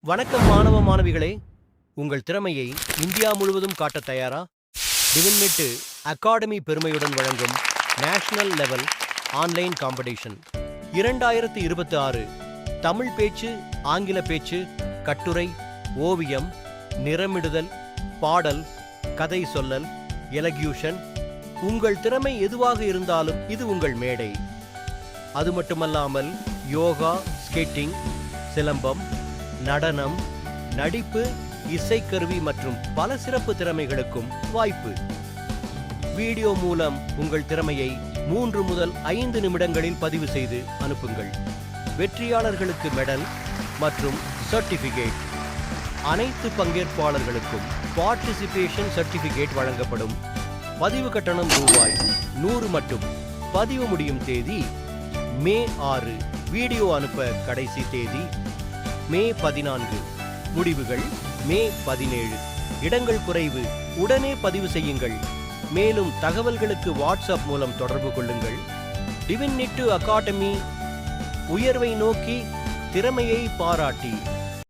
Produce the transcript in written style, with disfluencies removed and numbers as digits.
வணக்கம் மாணவ மாணவிகளே, உங்கள் திறமையை இந்தியா முழுவதும் காட்ட தயாரா? டிவின்நெட் அகாடமி பெருமையுடன் வழங்கும் national level online competition 2026 Tamil பேச்சு, ஆங்கில பேச்சு, கட்டுரை, ஓவியம், நிறமிடுதல், பாடல், கதை சொல்லல், எலக்யூஷன். உங்கள் திறமை எதுவாக இருந்தாலும் இது உங்கள் மேடை. அது மட்டுமல்லாமல் யோகா, ஸ்கேட்டிங், சிலம்பம், நடனம், நடிப்பு, இசைக்கருவி மற்றும் பல சிறப்பு திறமைகளுக்கும் வாய்ப்பு. வீடியோ மூலம் உங்கள் திறமையை 3 முதல் 5 நிமிடங்களில் பதிவு செய்து அனுப்புங்கள். வெற்றியாளர்களுக்கு மெடல் மற்றும் சர்டிபிகேட். அனைத்து பங்கேற்பாளர்களுக்கும் பார்ட்டிசிபேஷன் சர்டிபிகேட் வழங்கப்படும். பதிவு கட்டணம் ரூபாய் 100 மட்டும். பதிவு முடியும் தேதி மே 6. வீடியோ அனுப்ப கடைசி தேதி மே 14. முடிவுகள் மே 17. இடங்கள் குறைவு. உடனே பதிவு செய்யுங்கள். மேலும் தகவல்களுக்கு வாட்ஸ்அப் மூலம் தொடர்பு கொள்ளுங்கள். டிவின்நெட் அகாடமி உயர்வை நோக்கி, திறமையை பாராட்டி